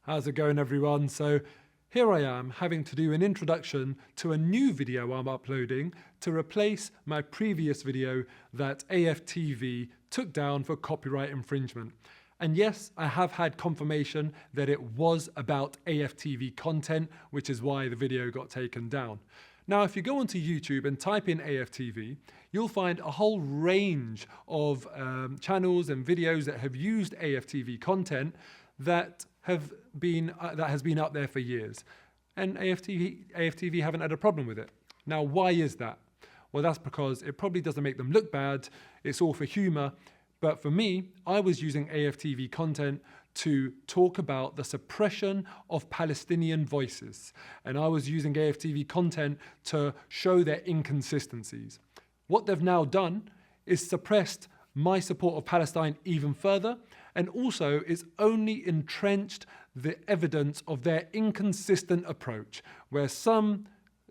How's it going, everyone? So here I am having to do an introduction to a new video I'm uploading to replace my previous video that AFTV took down for copyright infringement. And yes, I have had confirmation that it was about AFTV content, which is why the video got taken down. Now, if you go onto YouTube and type in AFTV, you'll find a whole range of channels and videos that have used AFTV content that has been up there for years. And AFTV haven't had a problem with it. Now, why is that? Well, that's because it probably doesn't make them look bad. It's all for humor. But for me, I was using AFTV content to talk about the suppression of Palestinian voices. And I was using AFTV content to show their inconsistencies. What they've now done is suppressed my support of Palestine even further, and also is only entrenched the evidence of their inconsistent approach, where some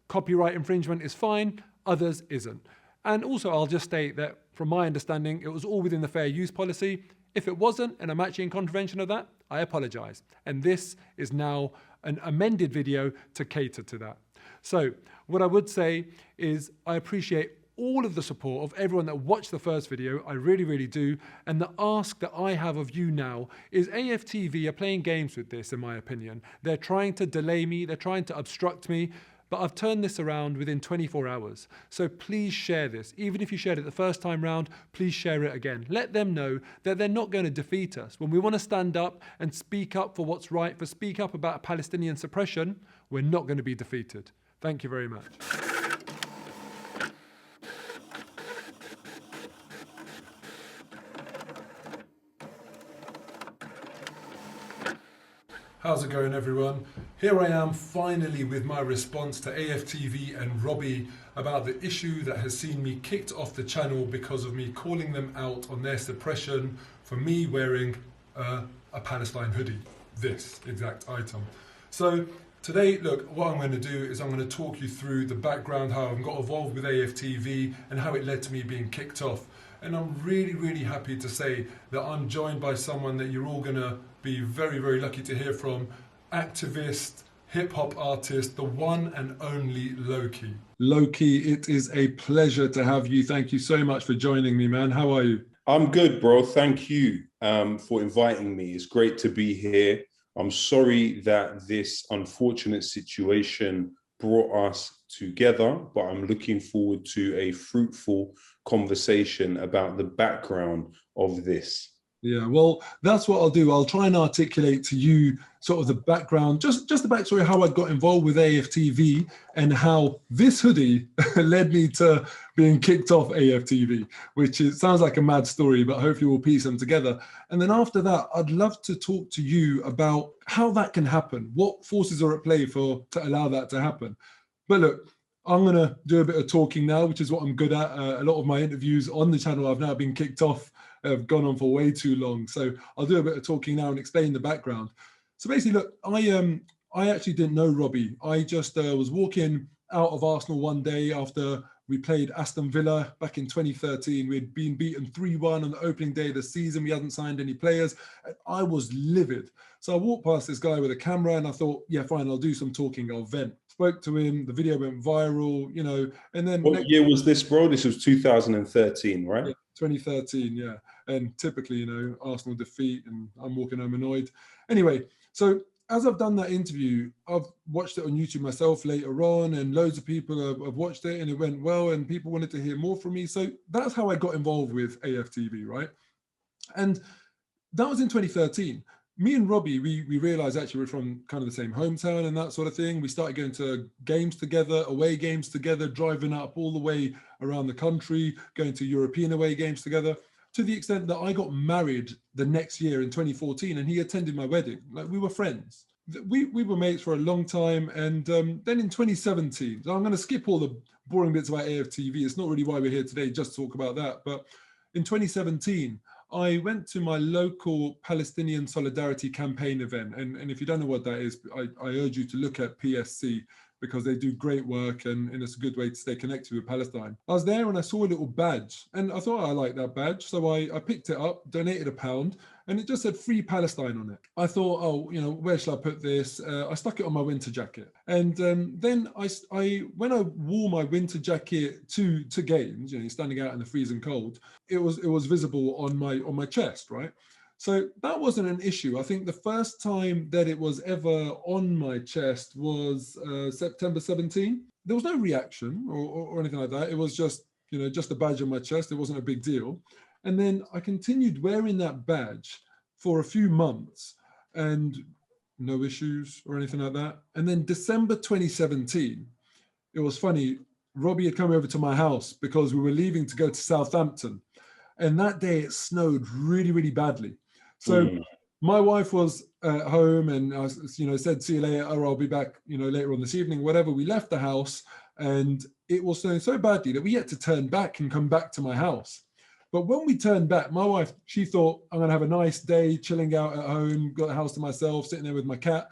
copyright infringement is fine, others isn't. And also I'll just state that from my understanding, it was all within the fair use policy. If it wasn't, and I'm actually in contravention of that, I apologize. And this is now an amended video to cater to that. So what I would say is I appreciate all of the support of everyone that watched the first video. I really, really do. And the ask that I have of you now is AFTV are playing games with this, in my opinion. They're trying to delay me. They're trying to obstruct me. But I've turned this around within 24 hours. So please share this. Even if you shared it the first time round, please share it again. Let them know that they're not going to defeat us. When we want to stand up and speak up for what's right, speak up about Palestinian suppression, we're not going to be defeated. Thank you very much. How's it going, everyone? Here I am finally with my response to AFTV and Robbie about the issue that has seen me kicked off the channel because of me calling them out on their suppression for me wearing a Palestine hoodie, this exact item. So today, look, what I'm going to do is I'm going to talk you through the background, how I got involved with AFTV and how it led to me being kicked off. And I'm really, really happy to say that I'm joined by someone that you're all going to be very, very lucky to hear from. Activist, hip-hop artist, the one and only Lowkey. Lowkey, it is a pleasure to have you. Thank you so much for joining me, man. How are you? I'm good, bro. Thank you for inviting me. It's great to be here. I'm sorry that this unfortunate situation brought us together, but I'm looking forward to a fruitful conversation about the background of this. Yeah, well, that's what I'll do. I'll try and articulate to you sort of the background, just the backstory, how I got involved with AFTV and how this hoodie led me to being kicked off AFTV, which sounds like a mad story, but hopefully we'll piece them together. And then after that, I'd love to talk to you about how that can happen. What forces are at play to allow that to happen? But look, I'm going to do a bit of talking now, which is what I'm good at. A lot of my interviews on the channel, I've now been kicked off, have gone on for way too long. So I'll do a bit of talking now and explain the background. So basically, look, I actually didn't know Robbie. I just was walking out of Arsenal one day after we played Aston Villa back in 2013. We'd been beaten 3-1 on the opening day of the season. We hadn't signed any players. And I was livid. So I walked past this guy with a camera and I thought, yeah, fine, I'll do some talking, I'll vent. Spoke to him, the video went viral, you know, and then— What year was this, bro? This was 2013, right? Yeah, 2013, yeah. And typically, you know, Arsenal defeat and I'm walking home annoyed. Anyway, so as I've done that interview, I've watched it on YouTube myself later on, and loads of people have watched it and it went well and people wanted to hear more from me. So that's how I got involved with AFTV, right? And that was in 2013. Me and Robbie, we realized actually we're from kind of the same hometown and that sort of thing. We started going to games together, away games together, driving up all the way around the country, going to European away games together, to the extent that I got married the next year in 2014 and he attended my wedding. Like, we were friends. We were mates for a long time. And then in 2017, so I'm going to skip all the boring bits about AFTV. It's not really why we're here today, just to talk about that. But in 2017, I went to my local Palestinian Solidarity Campaign event. And if you don't know what that is, I urge you to look at PSC, because they do great work and it's a good way to stay connected with Palestine. I was there and I saw a little badge and I thought, I like that badge. So I picked it up, donated £1, and it just said Free Palestine on it. I thought, oh, you know, where shall I put this? I stuck it on my winter jacket. And then when I wore my winter jacket to games, you know, standing out in the freezing cold, it was visible on my chest, right? So that wasn't an issue. I think the first time that it was ever on my chest was September 17. There was no reaction or anything like that. It was just, you know, just a badge on my chest. It wasn't a big deal. And then I continued wearing that badge for a few months and no issues or anything like that. And then December 2017, it was funny. Robbie had come over to my house because we were leaving to go to Southampton. And that day it snowed really, really badly. So my wife was at home and I, you know, said, see you later, or I'll be back, you know, later on this evening, whatever. We left the house and it was snowing so badly that we had to turn back and come back to my house. But when we turned back, my wife, she thought, I'm going to have a nice day chilling out at home, got the house to myself, sitting there with my cat.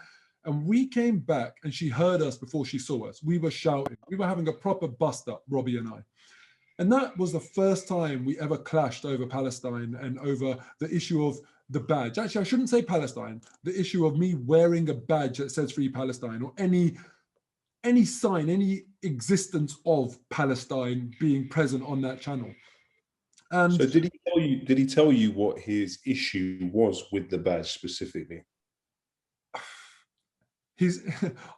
And we came back and she heard us before she saw us. We were shouting. We were having a proper bust up, Robbie and I. And that was the first time we ever clashed over Palestine and over the issue of the badge. Actually, I shouldn't say Palestine, the issue of me wearing a badge that says Free Palestine or any sign, any existence of Palestine being present on that channel. And so did he tell you what his issue was with the badge specifically?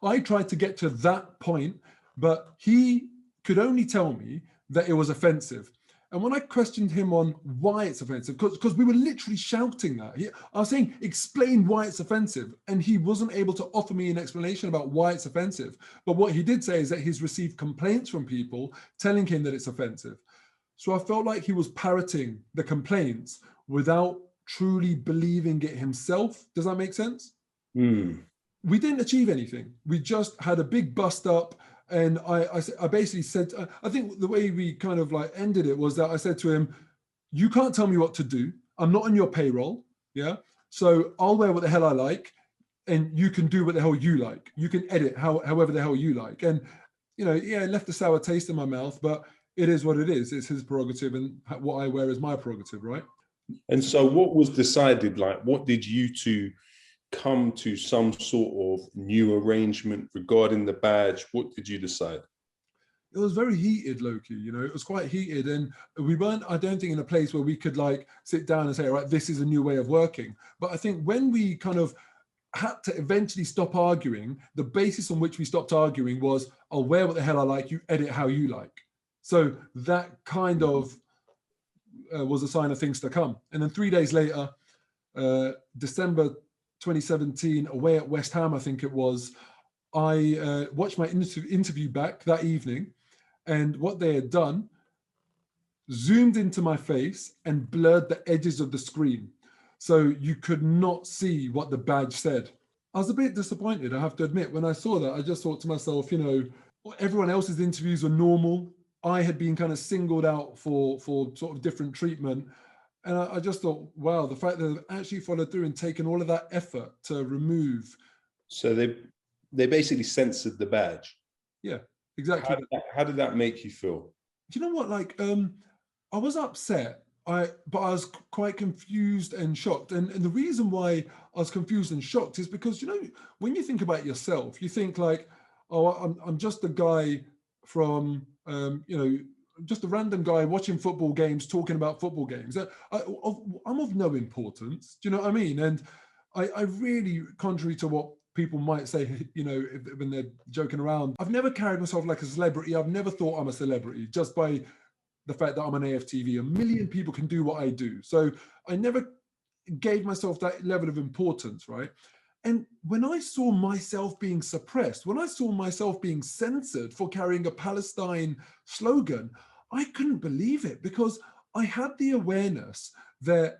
I tried to get to that point, but he could only tell me that it was offensive. And when I questioned him on why it's offensive, because we were literally shouting that, I was saying, explain why it's offensive. And he wasn't able to offer me an explanation about why it's offensive. But what he did say is that he's received complaints from people telling him that it's offensive. So I felt like he was parroting the complaints without truly believing it himself. Does that make sense? We didn't achieve anything. We just had a big bust up. And I basically said, I think the way we kind of like ended it was that I said to him, you can't tell me what to do. I'm not on your payroll. Yeah. So I'll wear what the hell I like and you can do what the hell you like. You can edit however the hell you like. And, you know, yeah, it left a sour taste in my mouth, but it is what it is. It's his prerogative and what I wear is my prerogative, right? And so what was decided, like, what did you two come to some sort of new arrangement regarding the badge? What did you decide? It was very heated, Lowkey, you know, it was quite heated. And we weren't, I don't think, in a place where we could like sit down and say, all right, this is a new way of working. But I think when we kind of had to eventually stop arguing, the basis on which we stopped arguing was, I'll wear what the hell I like, you edit how you like. So that kind of was a sign of things to come. And then 3 days later, December 2017, away at West Ham, I think it was, I watched my interview back that evening, and what they had done, zoomed into my face and blurred the edges of the screen. So you could not see what the badge said. I was a bit disappointed, I have to admit. When I saw that, I just thought to myself, you know, everyone else's interviews were normal. I had been kind of singled out for sort of different treatment. And I just thought, wow, the fact that they've actually followed through and taken all of that effort to remove. So they basically censored the badge. Yeah, exactly. How did that make you feel? Do you know what? Like, I was upset, but I was quite confused and shocked. And the reason why I was confused and shocked is because, you know, when you think about yourself, you think like, oh, I'm just a guy from, you know, just a random guy watching football games, talking about football games. I'm of no importance. Do you know what I mean? And I really, contrary to what people might say, you know, when they're joking around, I've never carried myself like a celebrity. I've never thought I'm a celebrity just by the fact that I'm on AFTV. A million people can do what I do. So I never gave myself that level of importance, right? And when I saw myself being suppressed, when I saw myself being censored for carrying a Palestine slogan, I couldn't believe it, because I had the awareness that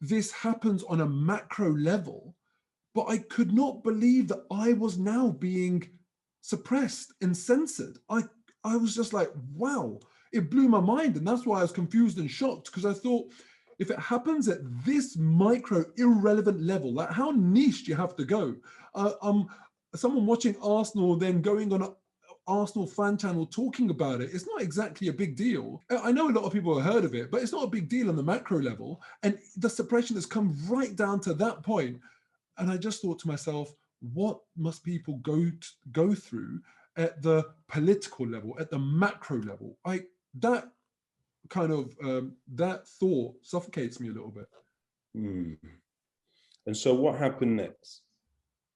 this happens on a macro level, but I could not believe that I was now being suppressed and censored. I was just like, wow, it blew my mind. And that's why I was confused and shocked, because I thought, if it happens at this micro irrelevant level, like how niche do you have to go? Someone watching Arsenal then going on Arsenal fan channel talking about it, it's not exactly a big deal. I know a lot of people have heard of it, but it's not a big deal on the macro level. And the suppression has come right down to that point. And I just thought to myself, what must people go through at the political level, at the macro level? That kind of that thought suffocates me a little bit. Mm. And so what happened next?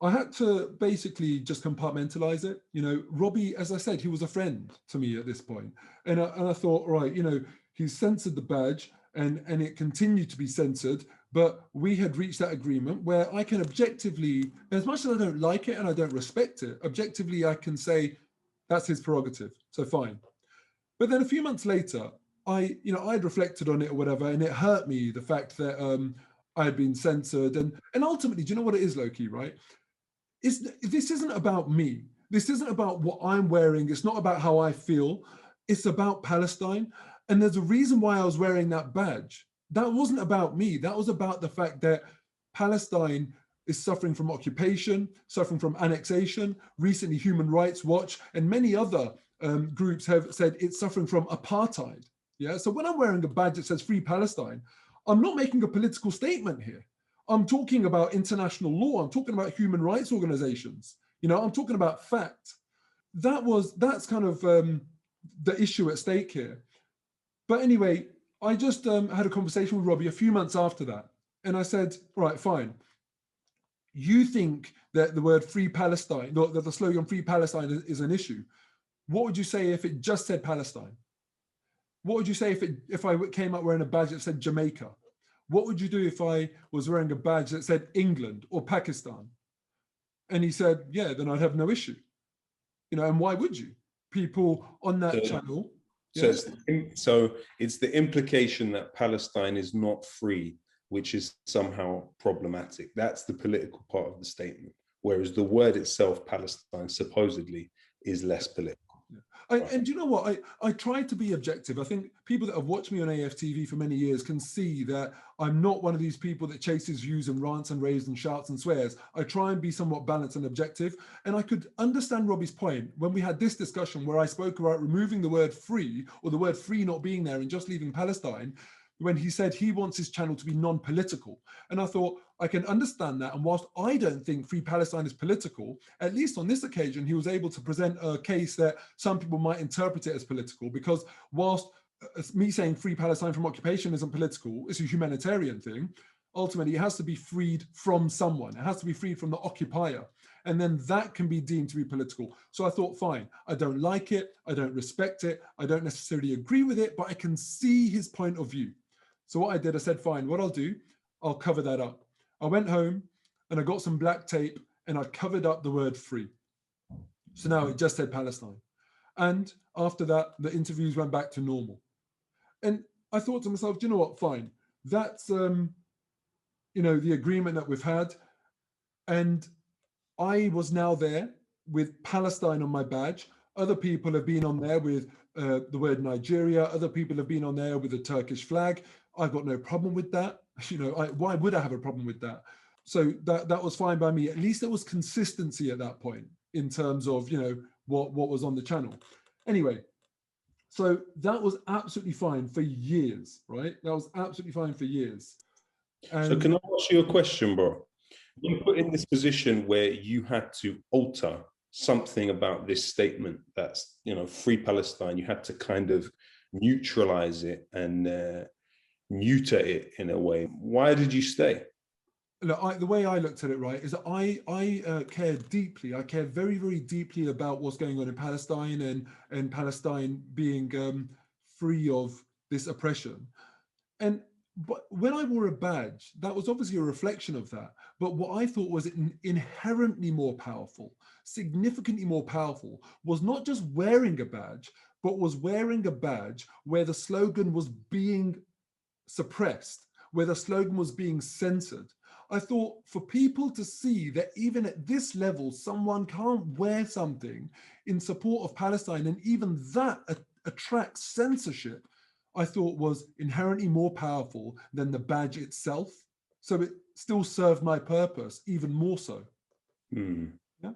I had to basically just compartmentalize it. You know, Robbie, as I said, he was a friend to me at this point. And I thought, right, you know, he's censored the badge and it continued to be censored. But we had reached that agreement where I can objectively, as much as I don't like it and I don't respect it, objectively, I can say that's his prerogative. So fine. But then a few months later, I'd reflected on it or whatever, and it hurt me, the fact that I had been censored. And ultimately, do you know what it is, Lowkey, right? This isn't about me. This isn't about what I'm wearing. It's not about how I feel. It's about Palestine. And there's a reason why I was wearing that badge. That wasn't about me. That was about the fact that Palestine is suffering from occupation, suffering from annexation. Recently, Human Rights Watch and many other groups have said it's suffering from apartheid. Yeah. So when I'm wearing a badge that says Free Palestine, I'm not making a political statement here. I'm talking about international law. I'm talking about human rights organizations. You know, I'm talking about fact. That's kind of the issue at stake here. But anyway, I just had a conversation with Robbie a few months after that. And I said, all right, fine. You think that the word Free Palestine, that the slogan Free Palestine is an issue. What would you say if it just said Palestine? What would you say if I came out wearing a badge that said Jamaica? What would you do if I was wearing a badge that said England or Pakistan? And he said, yeah, then I'd have no issue. You know, and why would you? People on that channel. So it's the implication that Palestine is not free, which is somehow problematic. That's the political part of the statement. Whereas the word itself, Palestine, supposedly is less political. And you know what? I try to be objective. I think people that have watched me on AFTV for many years can see that I'm not one of these people that chases views and rants and raves and shouts and swears. I try and be somewhat balanced and objective. And I could understand Robbie's point when we had this discussion where I spoke about removing the word free or the word free not being there and just leaving Palestine, when he said he wants his channel to be non-political. And I thought, I can understand that. And whilst I don't think Free Palestine is political, at least on this occasion, he was able to present a case that some people might interpret it as political, because whilst me saying Free Palestine from occupation isn't political, it's a humanitarian thing, ultimately it has to be freed from someone. It has to be freed from the occupier. And then that can be deemed to be political. So I thought, fine, I don't like it. I don't respect it. I don't necessarily agree with it, but I can see his point of view. So what I did, I said, fine, what I'll do, I'll cover that up. I went home and I got some black tape and I covered up the word free. So now it just said Palestine. And after that, the interviews went back to normal. And I thought to myself, do you know what, fine. That's, the agreement that we've had. And I was now there with Palestine on my badge. Other people have been on there with the word Nigeria. Other people have been on there with the Turkish flag. I've got no problem with that. You know, why would I have a problem with that? So that was fine by me. At least there was consistency at that point in terms of, you know, what was on the channel. Anyway, so that was absolutely fine for years, right? That was absolutely fine for years. And so can I ask you a question, bro? You put in this position where you had to alter something about this statement that's, you know, Free Palestine. You had to kind of neutralize it and neuter it in a way. Why did you stay? Look, the way I looked at it, right, is that I care deeply. I care very, very deeply about what's going on in Palestine and Palestine being free of this oppression. But when I wore a badge, that was obviously a reflection of that. But what I thought was inherently more powerful, significantly more powerful, was not just wearing a badge, but was wearing a badge where the slogan was being suppressed, where the slogan was being censored. I thought for people to see that even at this level, someone can't wear something in support of Palestine, and even that attracts censorship, I thought was inherently more powerful than the badge itself. So it still served my purpose, even more so. Hmm. Yeah.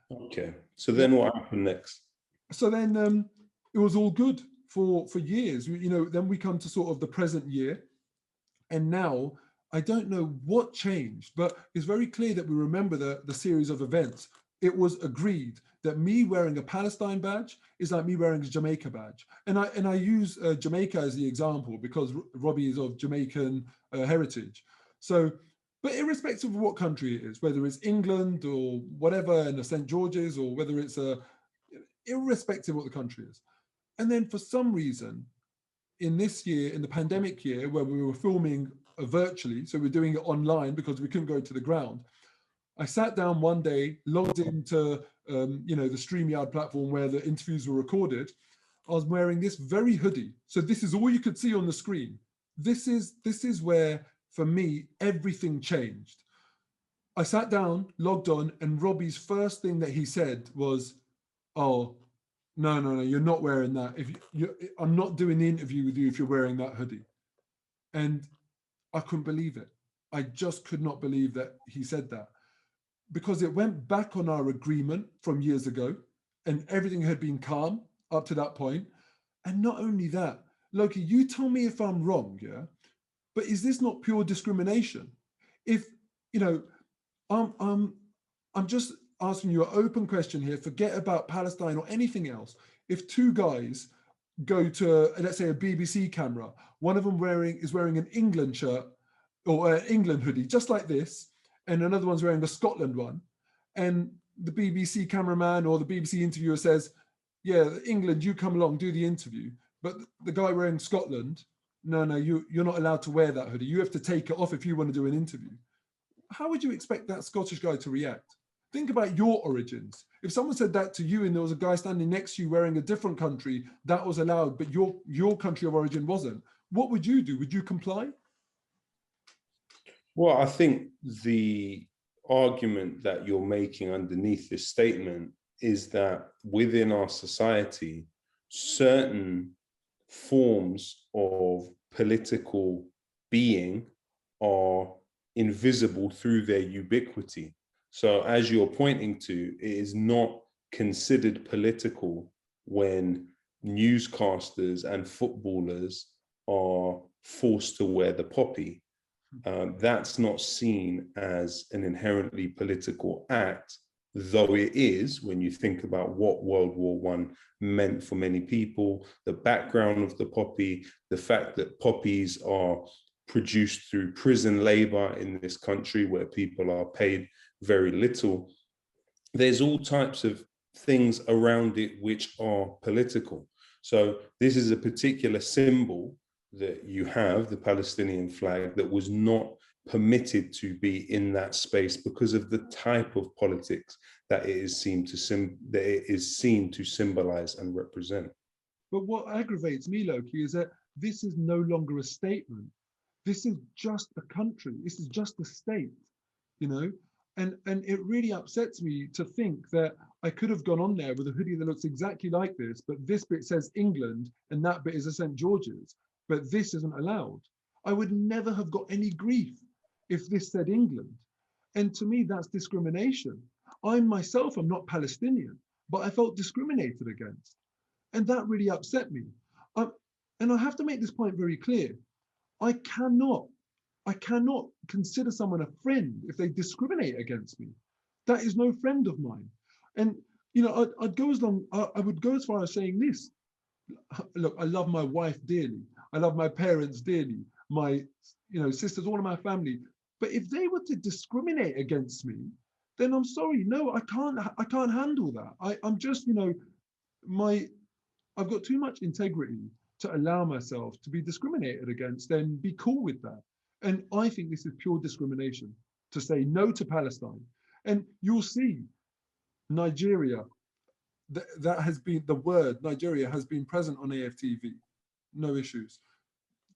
Okay. So then what happened next? So then it was all good for years. You know, then we come to sort of the present year, and now I don't know what changed, but it's very clear that we remember the series of events. It was agreed that me wearing a Palestine badge is like me wearing a Jamaica badge. And I use Jamaica as the example because Robbie is of Jamaican heritage. So, but irrespective of what country it is, whether it's England or whatever, and the St. George's, or whether it's irrespective of what the country is. And then for some reason, in this year, in the pandemic year, where we were filming virtually, so we're doing it online because we couldn't go to the ground, I sat down one day, logged into you know, the StreamYard platform where the interviews were recorded. I was wearing this very hoodie. So this is all you could see on the screen. This is where, for me, everything changed. I sat down, logged on, and Robbie's first thing that he said was, "Oh, no, you're not wearing that. I'm not doing the interview with you if you're wearing that hoodie." And I couldn't believe it. I just could not believe that he said that, because it went back on our agreement from years ago, and everything had been calm up to that point. And not only that, Lowkey, you tell me if I'm wrong, yeah? But is this not pure discrimination? If, you know, I'm just asking you an open question here, forget about Palestine or anything else. If two guys go to, let's say, a BBC camera, one of them is wearing an England shirt or an England hoodie, just like this, and another one's wearing a Scotland one, and the BBC cameraman or the BBC interviewer says, "Yeah, England, you come along, do the interview." But the guy wearing Scotland, no, you're not allowed to wear that hoodie. You have to take it off if you want to do an interview. How would you expect that Scottish guy to react? Think about your origins. If someone said that to you and there was a guy standing next to you wearing a different country, that was allowed, but your country of origin wasn't, what would you do? Would you comply? Well, I think the argument that you're making underneath this statement is that within our society, certain forms of political being are invisible through their ubiquity. So as you're pointing to, it is not considered political when newscasters and footballers are forced to wear the poppy. That's not seen as an inherently political act, though it is when you think about what World War I meant for many people, the background of the poppy, the fact that poppies are produced through prison labor in this country where people are paid very little. There's all types of things around it which are political. So this is a particular symbol that you have, the Palestinian flag, that was not permitted to be in that space because of the type of politics that it is seen to symbolize and represent. But what aggravates me, Lowkey, is that this is no longer a statement. This is just a country. This is just a state, you know? And it really upsets me to think that I could have gone on there with a hoodie that looks exactly like this, but this bit says England and that bit is a St. George's, but this isn't allowed. I would never have got any grief if this said England. And to me, that's discrimination. I myself am not Palestinian, but I felt discriminated against. And that really upset me. And I have to make this point very clear. I cannot consider someone a friend if they discriminate against me. That is no friend of mine. And you know, I would go as far as saying this. Look, I love my wife dearly. I love my parents dearly. My, you know, sisters, all of my family. But if they were to discriminate against me, then I'm sorry. No, I can't handle that. I'm just, you know, I've got too much integrity to allow myself to be discriminated against and be cool with that. And I think this is pure discrimination to say no to Palestine. And you'll see Nigeria, that has been, the word Nigeria has been present on AFTV, no issues.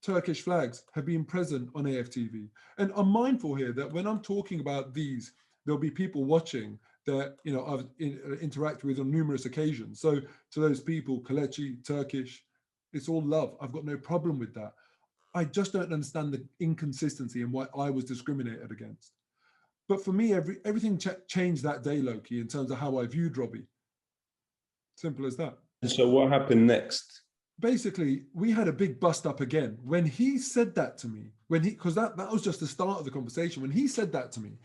Turkish flags have been present on AFTV. And I'm mindful here that when I'm talking about these, there'll be people watching that, you know, I've interacted with on numerous occasions. So to those people, Kelechi, Turkish, it's all love. I've got no problem with that. I just don't understand the inconsistency and why I was discriminated against. But for me, everything changed that day, Lowkey, in terms of how I viewed Robbie. Simple as that. And so what happened next? Basically, we had a big bust up again. When he said that to me, because that was just the start of the conversation. When he said that to me,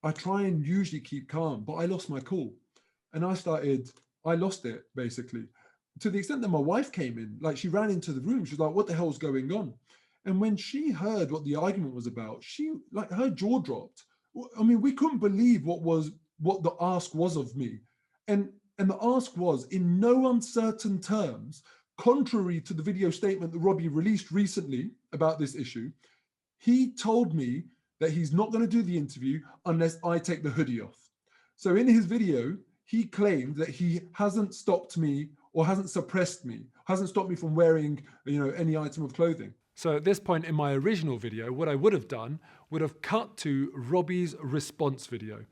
I try and usually keep calm, but I lost my cool. And I lost it, basically, to the extent that my wife came in, like she ran into the room. She was like, what the hell's going on? And when she heard what the argument was about, her jaw dropped. I mean, we couldn't believe what the ask was of me. And the ask was, in no uncertain terms, contrary to the video statement that Robbie released recently about this issue, he told me that he's not going to do the interview unless I take the hoodie off. So in his video, he claimed that he hasn't stopped me or hasn't suppressed me, hasn't stopped me from wearing, any item of clothing. So at this point in my original video, what I would have done would have cut to Robbie's response video.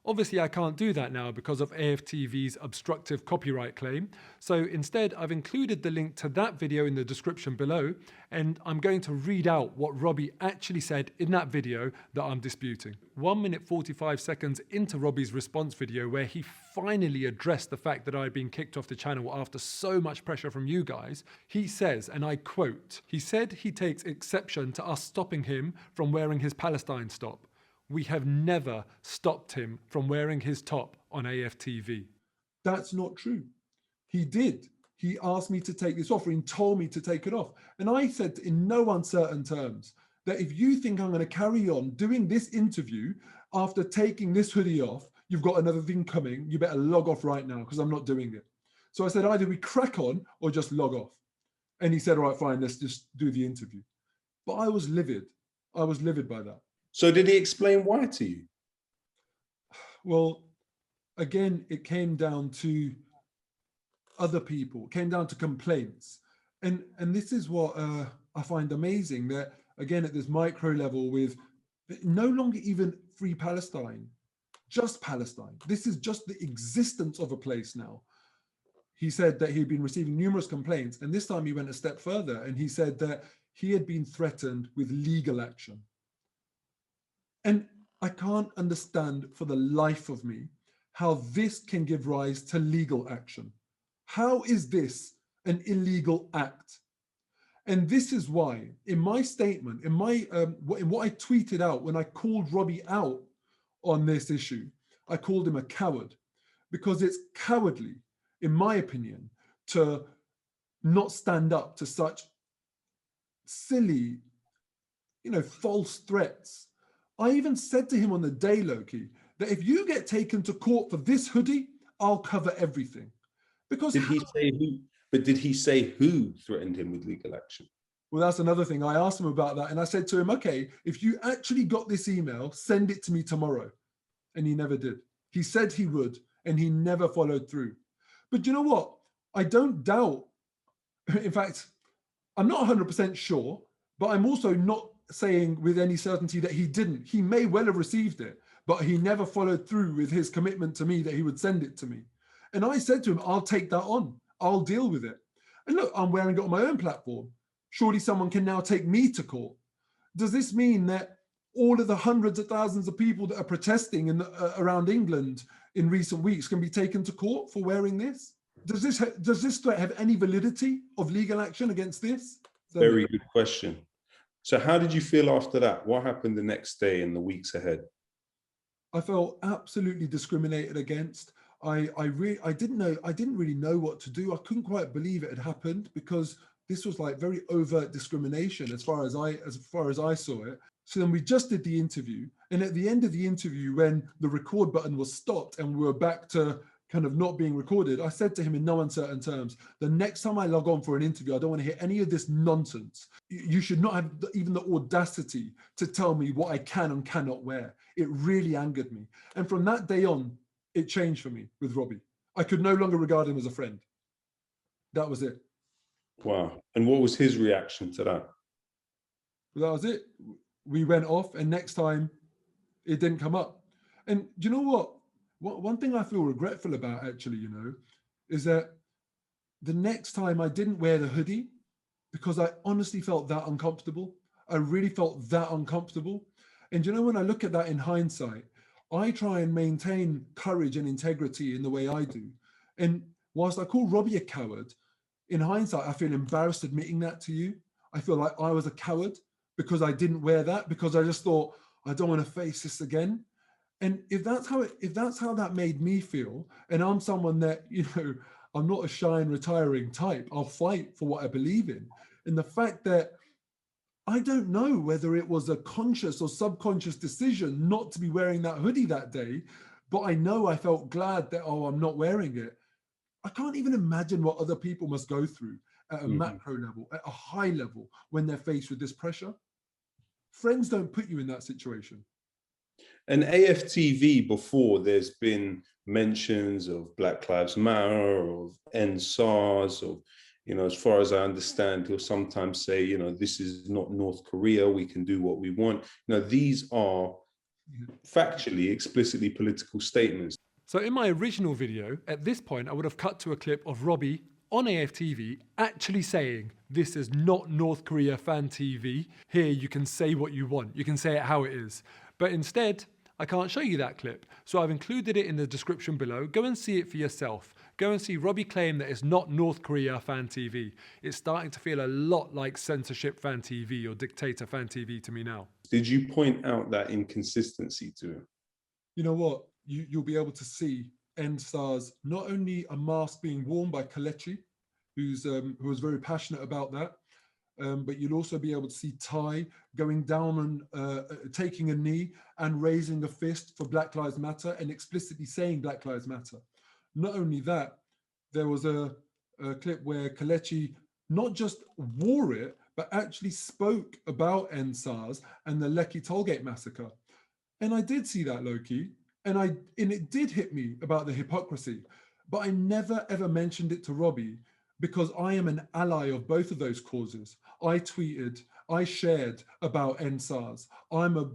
Obviously, I can't do that now because of AFTV's obstructive copyright claim. So instead, I've included the link to that video in the description below, and I'm going to read out what Robbie actually said in that video that I'm disputing. 1 minute 45 seconds into Robbie's response video, where he finally addressed the fact that I'd been kicked off the channel after so much pressure from you guys, he says, and I quote, he said he takes exception to us stopping him from wearing his Palestine stop. We have never stopped him from wearing his top on AFTV. That's not true. He did. He asked me to take this off, or he told me to take it off. And I said in no uncertain terms that if you think I'm going to carry on doing this interview after taking this hoodie off, you've got another thing coming, you better log off right now because I'm not doing it. So I said, either we crack on or just log off. And he said, all right, fine, let's just do the interview. But I was livid. I was livid by that. So did he explain why to you? Well, again, it came down to other people, came down to complaints. And this is what I find amazing, that again, at this micro level, with no longer even Free Palestine, just Palestine. This is just the existence of a place now. He said that he'd been receiving numerous complaints, and this time he went a step further and he said that he had been threatened with legal action. And I can't understand for the life of me how this can give rise to legal action. How is this an illegal act? And this is why, in my statement, in what I tweeted out when I called Robbie out on this issue, I called him a coward, because it's cowardly, in my opinion, to not stand up to such silly, false threats. I even said to him on the day, Lowkey, that if you get taken to court for this hoodie, I'll cover everything. Because did he say who? But did he say who threatened him with legal action? Well, that's another thing. I asked him about that, and I said to him, okay, if you actually got this email, send it to me tomorrow. And he never did. He said he would, and he never followed through. But you know what? I don't doubt. In fact, I'm not 100% sure, but I'm also not saying with any certainty that he didn't. He may well have received it, but he never followed through with his commitment to me that he would send it to me. And I said to him, I'll take that on. I'll deal with it. And look, I'm wearing it on my own platform. Surely someone can now take me to court. Does this mean that all of the hundreds of thousands of people that are protesting around England in recent weeks can be taken to court for wearing this? Does this threat have any validity of legal action against this? Very good question. So how did you feel after that? What happened the next day and the weeks ahead? I felt absolutely discriminated against. I didn't really know what to do. I couldn't quite believe it had happened, because this was like very overt discrimination as far as I saw it. So then we just did the interview, and at the end of the interview, when the record button was stopped and we were back to kind of not being recorded, I said to him in no uncertain terms, the next time I log on for an interview, I don't want to hear any of this nonsense. You should not have even the audacity to tell me what I can and cannot wear. It really angered me. And from that day on, it changed for me with Robbie. I could no longer regard him as a friend. That was it. Wow. And what was his reaction to that? That was it. We went off, and next time it didn't come up. And do you know what? One thing I feel regretful about, actually, is that the next time I didn't wear the hoodie, because I honestly felt that uncomfortable. I really felt that uncomfortable. And when I look at that in hindsight, I try and maintain courage and integrity in the way I do. And whilst I call Robbie a coward, in hindsight, I feel embarrassed admitting that to you. I feel like I was a coward because I didn't wear that, because I just thought, I don't want to face this again. And if that's how that made me feel, and I'm someone that, I'm not a shy and retiring type, I'll fight for what I believe in. And the fact that I don't know whether it was a conscious or subconscious decision not to be wearing that hoodie that day, but I know I felt glad that, I'm not wearing it. I can't even imagine what other people must go through at a macro level, at a high level, when they're faced with this pressure. Friends don't put you in that situation. And AFTV, before, there's been mentions of Black Lives Matter, of end SARS, of, as far as I understand, he'll sometimes say, this is not North Korea, we can do what we want. These are factually, explicitly political statements. So in my original video, at this point, I would have cut to a clip of Robbie on AFTV actually saying, this is not North Korea fan TV. Here you can say what you want. You can say it how it is. But instead, I can't show you that clip. So I've included it in the description below. Go and see it for yourself. Go and see Robbie claim that it's not North Korea fan TV. It's starting to feel a lot like censorship fan TV or dictator fan TV to me now. Did you point out that inconsistency to him? You know what? You'll be able to see end SARS, not only a mask being worn by Kelechi, who was very passionate about that, but you'll also be able to see Ty going down and taking a knee and raising a fist for Black Lives Matter and explicitly saying Black Lives Matter. Not only that, there was a clip where Kelechi not just wore it, but actually spoke about end SARS and the Lowkey tollgate massacre. And I did see that, Lowkey, and it did hit me about the hypocrisy, but I never ever mentioned it to Robbie because I am an ally of both of those causes. I tweeted, I shared about end SARS. I'm a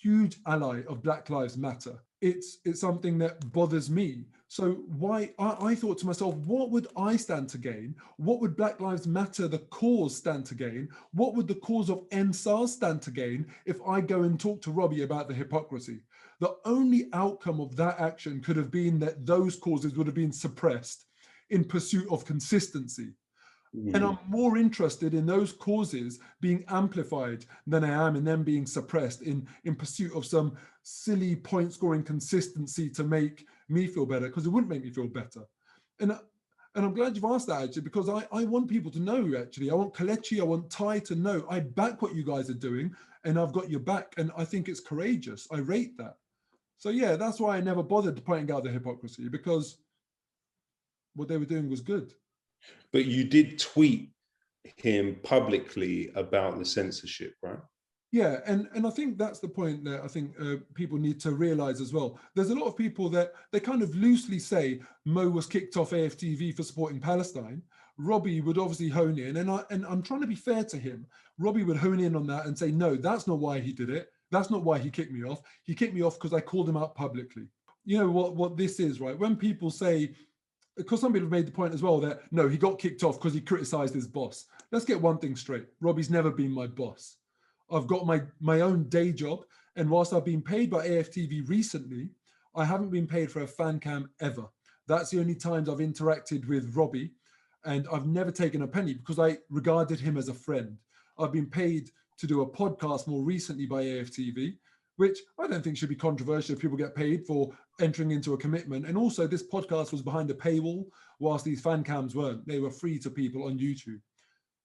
huge ally of Black Lives Matter. It's something that bothers me. So why I thought to myself, what would I stand to gain? What would Black Lives Matter, the cause, stand to gain? What would the cause of end SARS stand to gain if I go and talk to Robbie about the hypocrisy? The only outcome of that action could have been that those causes would have been suppressed in pursuit of consistency. And I'm more interested in those causes being amplified than I am in them being suppressed in pursuit of some silly point scoring consistency to make me feel better, because it wouldn't make me feel better. And I'm glad you've asked that, actually, because I want people to know, actually. I want Kelechi, I want Ty to know I back what you guys are doing and I've got your back, and I think it's courageous. I rate that. So yeah, that's why I never bothered pointing out the hypocrisy, because what they were doing was good. But you did tweet him publicly about the censorship, right? Yeah, and I think that's the point that I think people need to realize as well. There's a lot of people that they kind of loosely say Mo was kicked off AFTV for supporting Palestine. Robbie would obviously hone in, and I'm trying to be fair to him. Robbie would hone in on that and say, no, that's not why he did it. That's not why he kicked me off. He kicked me off because I called him out publicly. You know what this is, right? When people say, because some people have made the point as well that, no, he got kicked off because he criticized his boss. Let's get one thing straight. Robbie's never been my boss. I've got my own day job. And whilst I've been paid by AFTV recently, I haven't been paid for a fan cam ever. That's the only times I've interacted with Robbie. And I've never taken a penny because I regarded him as a friend. I've been paid to do a podcast more recently by AFTV, which I don't think should be controversial if people get paid for entering into a commitment. And also this podcast was behind a paywall, whilst these fan cams weren't. They were free to people on YouTube.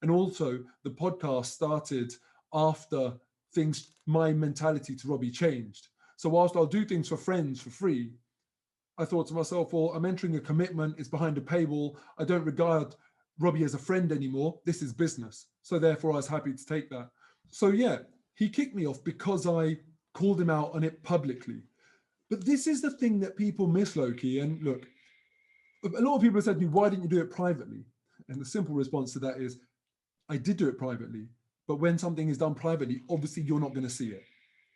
And also the podcast started after my mentality to Robbie changed. So whilst I'll do things for friends for free, I thought to myself, well, I'm entering a commitment, it's behind a paywall. I don't regard Robbie as a friend anymore. This is business. So therefore I was happy to take that. So yeah, he kicked me off because I called him out on it publicly. But this is the thing that people miss, Lowkey. And look, a lot of people have said to me, why didn't you do it privately? And the simple response to that is, I did do it privately. But when something is done privately, obviously you're not going to see it,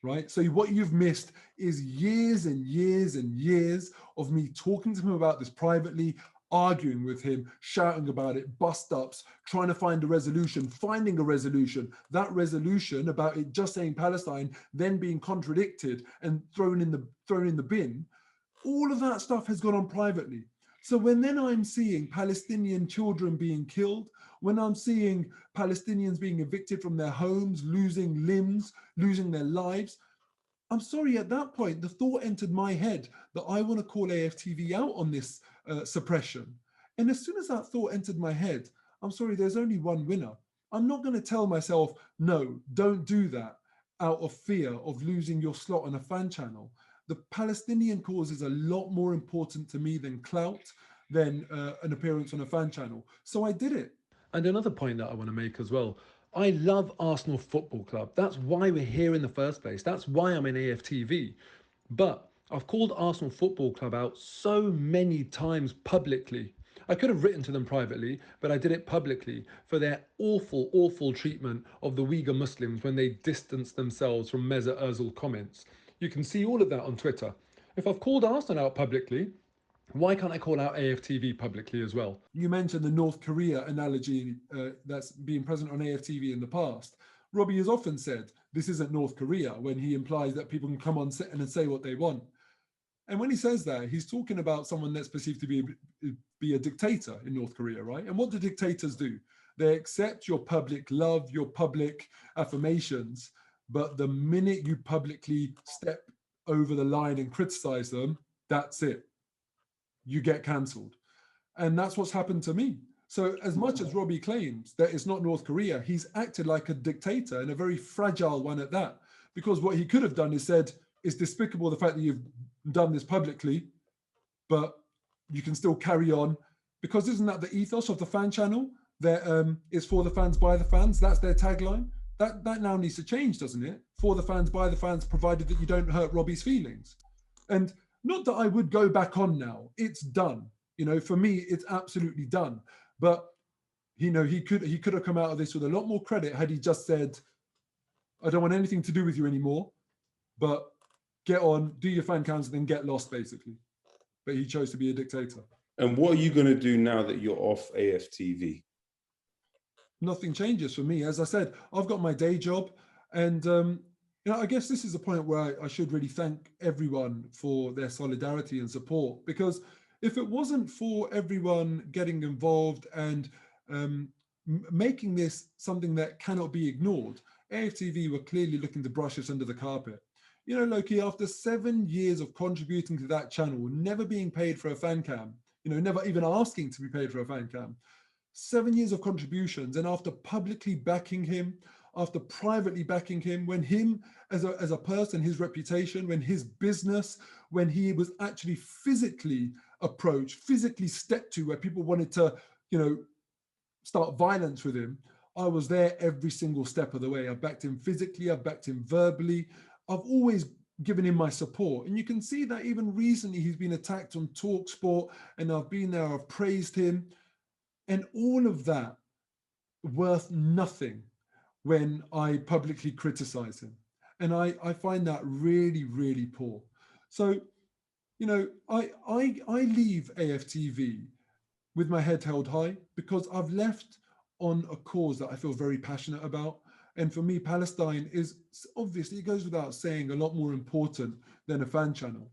right? So what you've missed is years and years and years of me talking to him about this privately, arguing with him, shouting about it, bust-ups, trying to find a resolution, finding a resolution, that resolution about it just saying Palestine, then being contradicted and thrown in the bin. All of that stuff has gone on privately. So when then I'm seeing Palestinian children being killed, when I'm seeing Palestinians being evicted from their homes, losing limbs, losing their lives, I'm sorry, at that point, the thought entered my head that I want to call AFTV out on this suppression. And as soon as that thought entered my head, I'm sorry, there's only one winner. I'm not going to tell myself, no, don't do that out of fear of losing your slot on a fan channel. The Palestinian cause is a lot more important to me than clout, than an appearance on a fan channel. So I did it. And another point that I want to make as well, I love Arsenal Football Club. That's why we're here in the first place. That's why I'm in AFTV. But I've called Arsenal Football Club out so many times publicly. I could have written to them privately, but I did it publicly for their awful, awful treatment of the Uyghur Muslims when they distanced themselves from Mesut Ozil comments. You can see all of that on Twitter. If I've called Arsenal out publicly, why can't I call out AFTV publicly as well? You mentioned the North Korea analogy that's been present on AFTV in the past. Robbie has often said, this isn't North Korea, when he implies that people can come on set and say what they want. And when he says that, he's talking about someone that's perceived to be a dictator in North Korea, right? And what do dictators do? They accept your public love, your public affirmations, but the minute you publicly step over the line and criticize them, that's it. You get cancelled. And that's what's happened to me. So as much as Robbie claims that it's not North Korea, he's acted like a dictator, and a very fragile one at that. Because what he could have done is said, it's despicable the fact that you've done this publicly, but you can still carry on. Because isn't that the ethos of the fan channel? That it's for the fans, by the fans. That's their tagline. That now needs to change, doesn't it? For the fans, by the fans, provided that you don't hurt Robbie's feelings. And not that I would go back on now. It's done. You know, for me, it's absolutely done. But you know, he could have come out of this with a lot more credit had he just said, I don't want anything to do with you anymore, but get on, do your fan counts, and then get lost, basically. But he chose to be a dictator. And what are you going to do now that you're off AFTV? Nothing changes for me. As I said, I've got my day job, and you know, I guess this is a point where I should really thank everyone for their solidarity and support, because if it wasn't for everyone getting involved and making this something that cannot be ignored, AFTV were clearly looking to brush us under the carpet. You know, Lowkey, after 7 years of contributing to that channel, never being paid for a fan cam, you know, never even asking to be paid for a fan cam, 7 years of contributions, and after publicly backing him, after privately backing him, when him as a person, his reputation, when his business, when he was actually physically approached, physically stepped to, where people wanted to, you know, start violence with him, I was there every single step of the way. I've backed him physically, I've backed him verbally, I've always given him my support. And you can see that even recently he's been attacked on TalkSport, and I've been there, I've praised him, and all of that worth nothing when I publicly criticize him. And I find that really, really poor. So, you know, I leave AFTV with my head held high, because I've left on a cause that I feel very passionate about. And for me, Palestine is obviously, it goes without saying, a lot more important than a fan channel.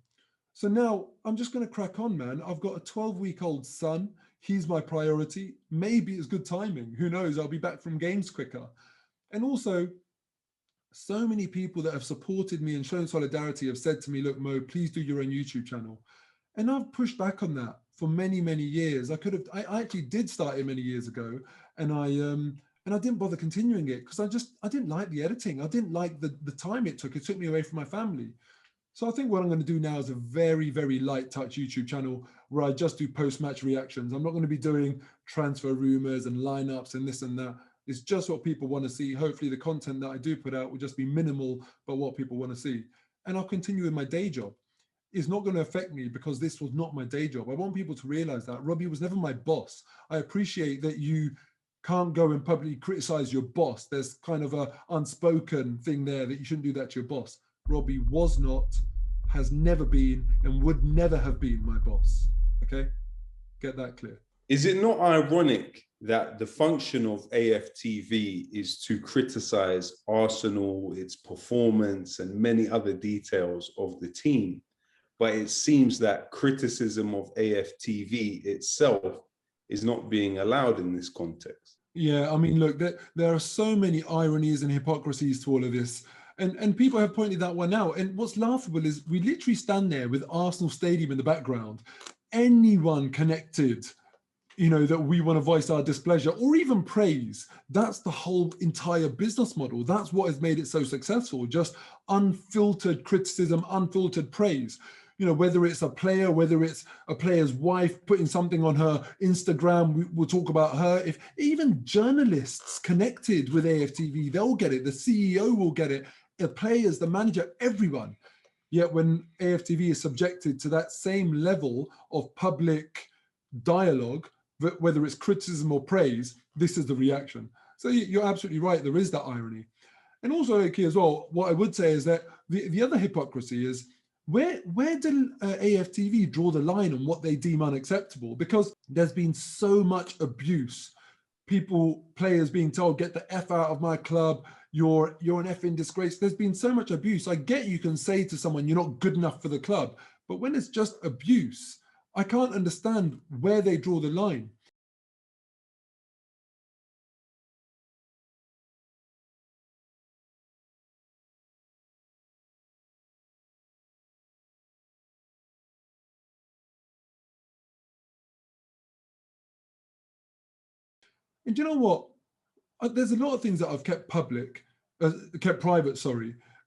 So now I'm just going to crack on, man. I've got a 12-week-old son. He's my priority. Maybe it's good timing. Who knows? I'll be back from games quicker. And also, so many people that have supported me and shown solidarity have said to me, look, Mo, please do your own YouTube channel. And I've pushed back on that for many, many years. I actually did start it many years ago, and I didn't bother continuing it because I didn't like the editing. I didn't like the time it took. It took me away from my family. So I think what I'm going to do now is a very, very light touch YouTube channel where I just do post-match reactions. I'm not going to be doing transfer rumors and lineups and this and that. It's just what people want to see. Hopefully the content that I do put out will just be minimal, but what people want to see. And I'll continue with my day job. It's not going to affect me because this was not my day job. I want people to realize that Robbie was never my boss. I appreciate that you can't go and publicly criticize your boss. There's kind of a unspoken thing there that you shouldn't do that to your boss. Robbie was not, has never been, and would never have been my boss. Okay? Get that clear. Is it not ironic that the function of AFTV is to criticize Arsenal, its performance, and many other details of the team, but it seems that criticism of AFTV itself is not being allowed in this context. Yeah, I mean, look, there are so many ironies and hypocrisies to all of this. And people have pointed that one out. And what's laughable is we literally stand there with Arsenal Stadium in the background. Anyone connected, that we want to voice our displeasure or even praise, that's the whole entire business model. That's what has made it so successful. Just unfiltered criticism, unfiltered praise. Whether it's a player, whether it's a player's wife putting something on her Instagram, we'll talk about her. If even journalists connected with AFTV, they'll get it. The CEO will get it. The players, the manager, everyone. Yet when AFTV is subjected to that same level of public dialogue, whether it's criticism or praise, this is the reaction. So you're absolutely right. There is that irony. And also, Lowkey, as well, what I would say is that the other hypocrisy is, where do AFTV draw the line on what they deem unacceptable? Because there's been so much abuse. Players being told, get the F out of my club, you're an effing disgrace. There's been so much abuse. I get you can say to someone, you're not good enough for the club. But when it's just abuse, I can't understand where they draw the line. And do you know what? There's a lot of things that I've kept private,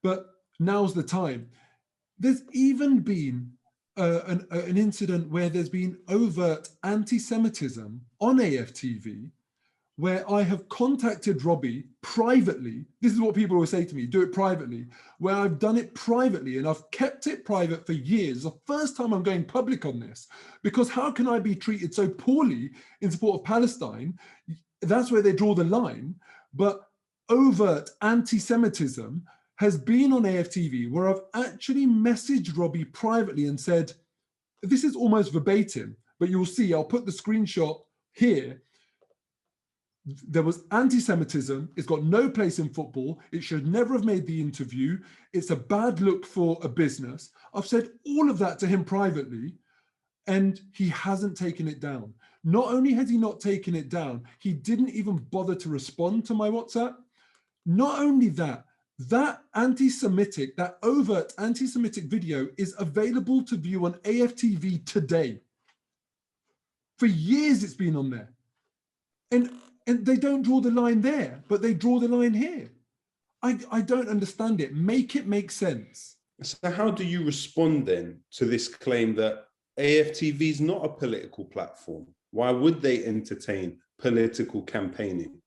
but now's the time. There's even been an incident where there's been overt anti-Semitism on AFTV, where I have contacted Robbie privately. This is what people always say to me, do it privately, where I've done it privately and I've kept it private for years. It's the first time I'm going public on this, because how can I be treated so poorly in support of Palestine? That's where they draw the line. But overt anti-Semitism has been on AFTV, where I've actually messaged Robbie privately and said, this is almost verbatim, but you'll see, I'll put the screenshot here. There was anti-Semitism. It's got no place in football. It should never have made the interview. It's a bad look for a business. I've said all of that to him privately, and he hasn't taken it down. Not only has he not taken it down, he didn't even bother to respond to my WhatsApp. Not only that, that overt anti-Semitic video is available to view on AFTV today. For years it's been on there. And they don't draw the line there, but they draw the line here. I don't understand it. Make it make sense. So how do you respond then to this claim that AFTV is not a political platform? Why would they entertain political campaigning?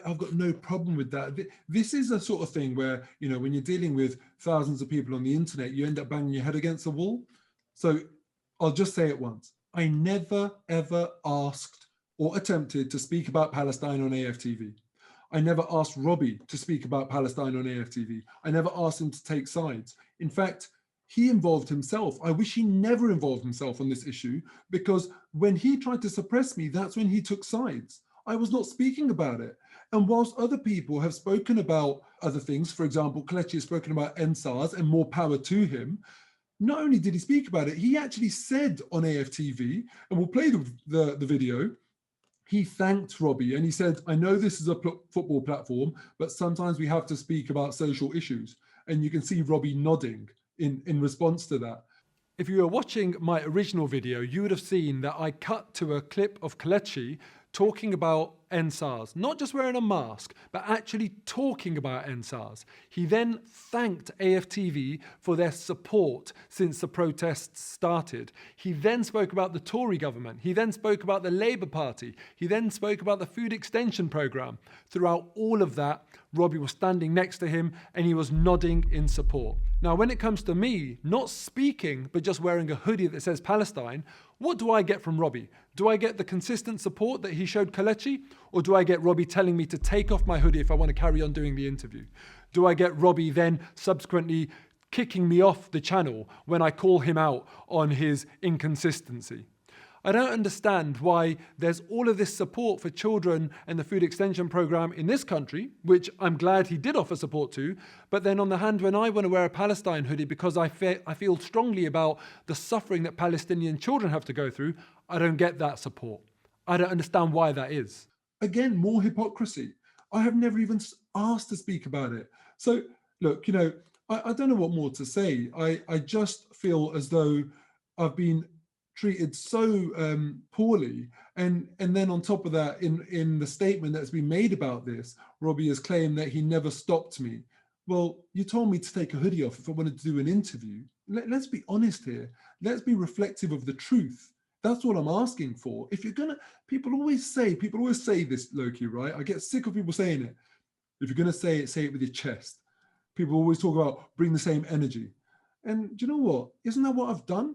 I've got no problem with that. This is a sort of thing where, when you're dealing with thousands of people on the internet, you end up banging your head against the wall. So I'll just say it once. I never, ever asked or attempted to speak about Palestine on AFTV. I never asked Robbie to speak about Palestine on AFTV. I never asked him to take sides. In fact, he involved himself. I wish he never involved himself on this issue, because when he tried to suppress me, that's when he took sides. I was not speaking about it. And whilst other people have spoken about other things, for example, Kelechi has spoken about SARS, and more power to him, not only did he speak about it, he actually said on AFTV, and we'll play the video, he thanked Robbie and he said, I know this is a football platform, but sometimes we have to speak about social issues. And you can see Robbie nodding in response to that. If you were watching my original video, you would have seen that I cut to a clip of Kelechi talking about SARS, not just wearing a mask, but actually talking about SARS. He then thanked AFTV for their support since the protests started. He then spoke about the Tory government. He then spoke about the Labour Party. He then spoke about the food extension programme. Throughout all of that, Robbie was standing next to him and he was nodding in support. Now, when it comes to me not speaking, but just wearing a hoodie that says Palestine, what do I get from Robbie? Do I get the consistent support that he showed Kelechi? Or do I get Robbie telling me to take off my hoodie if I want to carry on doing the interview? Do I get Robbie then subsequently kicking me off the channel when I call him out on his inconsistency? I don't understand why there's all of this support for children and the food extension program in this country, which I'm glad he did offer support to, but then on the hand, when I want to wear a Palestine hoodie because I feel strongly about the suffering that Palestinian children have to go through, I don't get that support. I don't understand why that is. Again, more hypocrisy. I have never even asked to speak about it. So look, I don't know what more to say. I just feel as though I've been treated so poorly, and then on top of that, in the statement that's been made about this, Robbie has claimed that he never stopped me. Well, you told me to take a hoodie off if I wanted to do an interview. Let's be honest here. Let's be reflective of the truth. That's what I'm asking for. If you're gonna, people always say this, Lowkey, right? I get sick of people saying it. If you're gonna say it with your chest. People always talk about bring the same energy. And do you know what? Isn't that what I've done?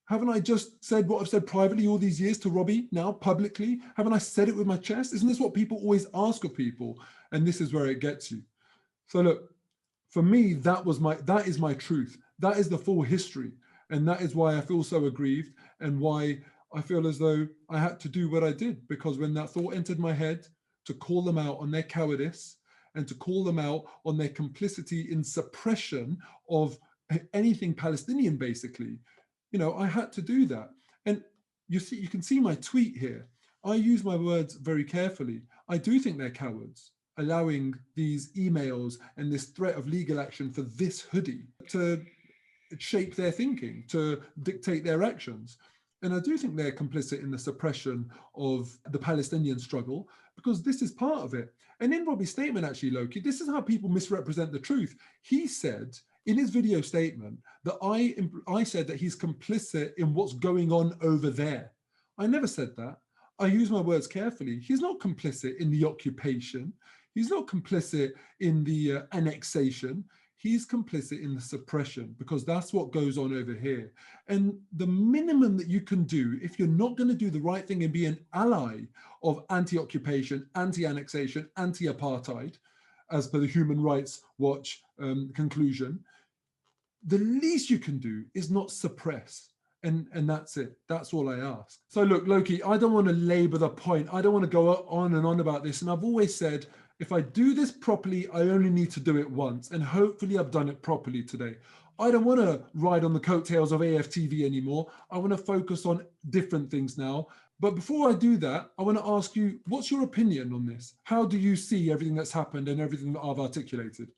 Haven't I just said what I've said privately all these years to Robbie, now publicly? Haven't I said it with my chest? Isn't this what people always ask of people? And this is where it gets you. So look, for me, that is my truth. That is the full history. And that is why I feel so aggrieved and why I feel as though I had to do what I did, because when that thought entered my head to call them out on their cowardice and to call them out on their complicity in suppression of anything Palestinian, basically, I had to do that. And you can see my tweet here. I use my words very carefully. I do think they're cowards, allowing these emails and this threat of legal action for this hoodie to shape their thinking, to dictate their actions. And I do think they're complicit in the suppression of the Palestinian struggle, because this is part of it. And in Robbie's statement, actually, Lowkey, this is how people misrepresent the truth. He said in his video statement that I said that he's complicit in what's going on over there. I never said that. I use my words carefully. He's not complicit in the occupation. He's not complicit in the annexation. He's complicit in the suppression, because that's what goes on over here. And the minimum that you can do, if you're not going to do the right thing and be an ally of anti-occupation, anti-annexation, anti-apartheid, as per the Human Rights Watch conclusion, the least you can do is not suppress. And that's it. That's all I ask. So look, Lowkey, I don't want to labor the point. I don't want to go on and on about this. And I've always said, if I do this properly, I only need to do it once. And hopefully I've done it properly today. I don't want to ride on the coattails of AFTV anymore. I want to focus on different things now. But before I do that, I want to ask you, what's your opinion on this? How do you see everything that's happened and everything that I've articulated?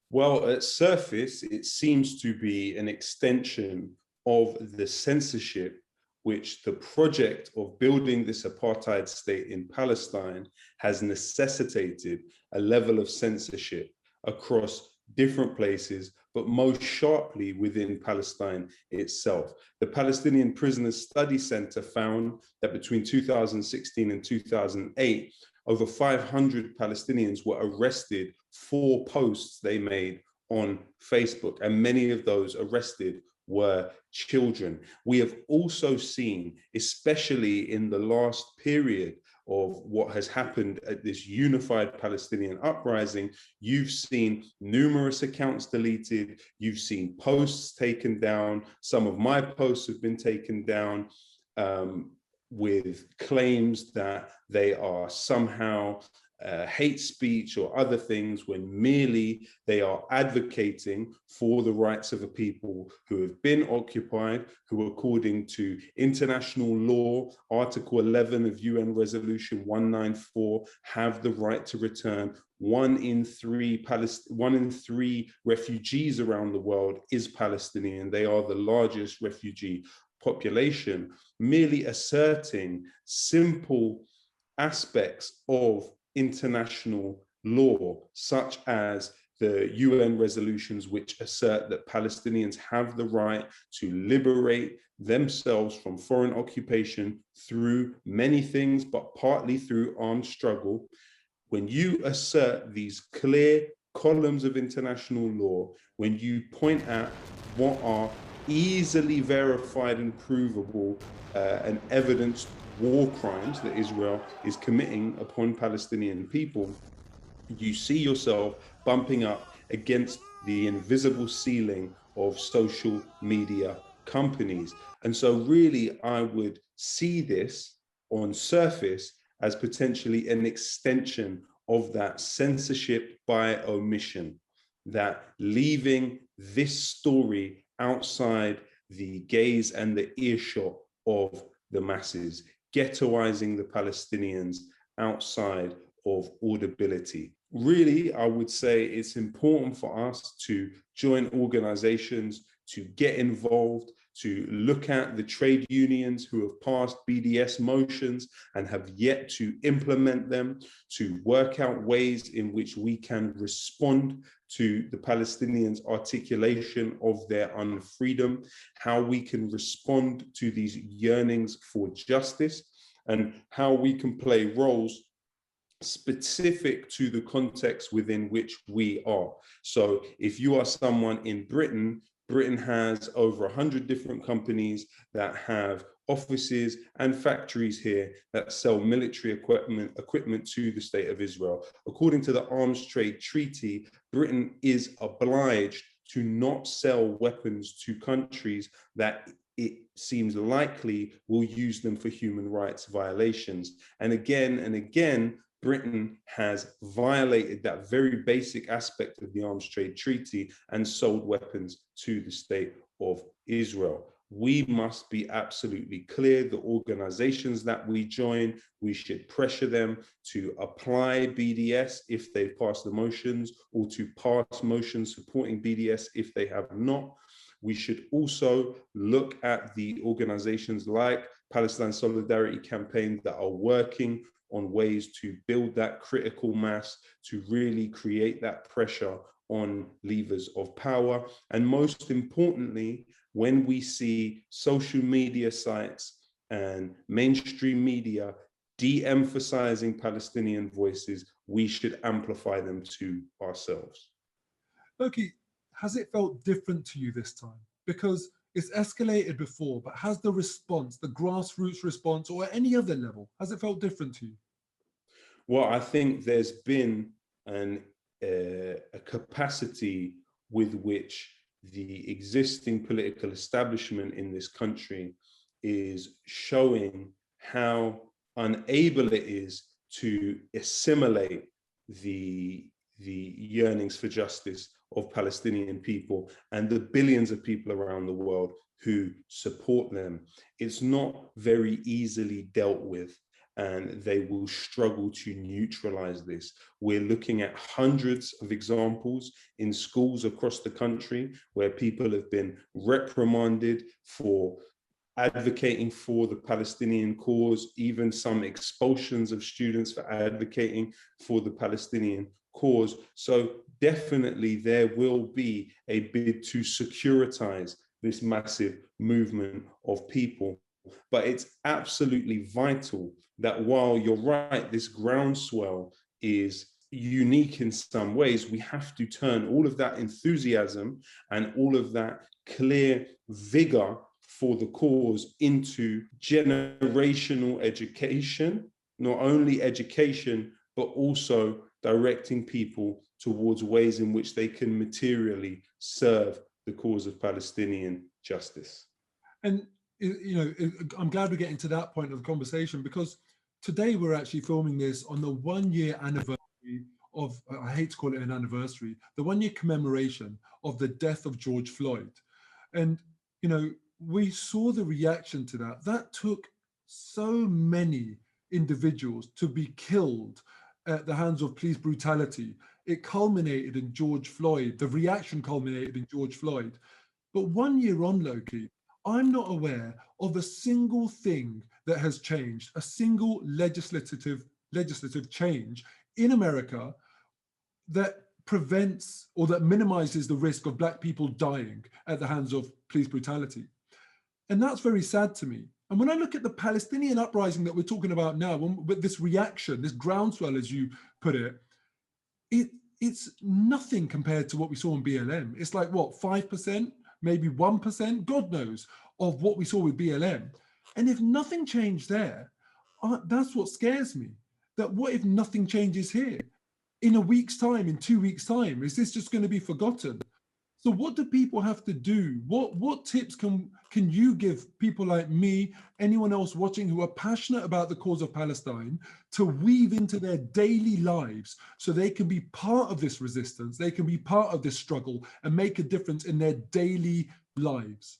Well, at surface, it seems to be an extension of the censorship which the project of building this apartheid state in Palestine has necessitated a level of censorship across different places, but most sharply within Palestine itself. The Palestinian Prisoners Study Center found that between 2016 and 2008, over 500 Palestinians were arrested for posts they made on Facebook, and many of those arrested were children. We have also seen, especially in the last period of what has happened at this unified Palestinian uprising, you've seen numerous accounts deleted, you've seen posts taken down. Some of my posts have been taken down with claims that they are somehow hate speech or other things, when merely they are advocating for the rights of a people who have been occupied, who according to international law, Article 11 of UN Resolution 194, have the right to return. One in three refugees around the world is Palestinian. They are the largest refugee population. Merely asserting simple aspects of international law, such as the UN resolutions which assert that Palestinians have the right to liberate themselves from foreign occupation through many things, but partly through armed struggle. When you assert these clear columns of international law, when you point at what are easily verified and provable and evidenced war crimes that Israel is committing upon Palestinian people, you see yourself bumping up against the invisible ceiling of social media companies. And so really, I would see this on surface as potentially an extension of that censorship by omission, that leaving this story outside the gaze and the earshot of the masses, ghettoizing the Palestinians outside of audibility. Really, I would say it's important for us to join organizations, to get involved, to look at the trade unions who have passed BDS motions and have yet to implement them, to work out ways in which we can respond to the Palestinians' articulation of their unfreedom, how we can respond to these yearnings for justice, and how we can play roles specific to the context within which we are. So if you are someone in Britain, Britain has over 100 different companies that have offices and factories here that sell military equipment to the state of Israel. According to the Arms Trade Treaty, Britain is obliged to not sell weapons to countries that it seems likely will use them for human rights violations. And again, Britain has violated that very basic aspect of the Arms Trade Treaty and sold weapons to the state of Israel. We must be absolutely clear, the organizations that we join, we should pressure them to apply BDS if they've passed the motions, or to pass motions supporting BDS if they have not. We should also look at the organizations like Palestine Solidarity Campaign that are working on ways to build that critical mass, to really create that pressure on levers of power. And most importantly, when we see social media sites and mainstream media de-emphasizing Palestinian voices, we should amplify them to ourselves. Lowkey, has it felt different to you this time? Because it's escalated before, but has the response, the grassroots response, or at any other level, has it felt different to you? Well, I think there's been a capacity with which the existing political establishment in this country is showing how unable it is to assimilate the yearnings for justice of Palestinian people and the billions of people around the world who support them. It's not very easily dealt with, and they will struggle to neutralize this. We're looking at hundreds of examples in schools across the country where people have been reprimanded for advocating for the Palestinian cause, even some expulsions of students for advocating for the Palestinian cause. So definitely there will be a bid to securitize this massive movement of people. But it's absolutely vital that while you're right, this groundswell is unique in some ways, we have to turn all of that enthusiasm and all of that clear vigor for the cause into generational education, not only education, but also directing people towards ways in which they can materially serve the cause of Palestinian justice. And I'm glad we're getting to that point of the conversation, because today we're actually filming this on the 1-year anniversary of, I hate to call it an anniversary, the 1-year commemoration of the death of George Floyd. And, we saw the reaction to that. That took so many individuals to be killed at the hands of police brutality. It culminated in George Floyd. The reaction culminated in George Floyd. But 1 year on, Lowkey, I'm not aware of a single thing that has changed, a single legislative change in America that prevents or that minimizes the risk of Black people dying at the hands of police brutality. And that's very sad to me. And when I look at the Palestinian uprising that we're talking about now, with this reaction, this groundswell, as you put it, it's nothing compared to what we saw in BLM. It's like, what, 5%, maybe 1%, God knows, of what we saw with BLM. And if nothing changed there, that's what scares me. That what if nothing changes here? In a week's time, in 2 weeks' time, is this just going to be forgotten? So what do people have to do? What tips can you give people like me, anyone else watching who are passionate about the cause of Palestine, to weave into their daily lives so they can be part of this resistance, they can be part of this struggle and make a difference in their daily lives?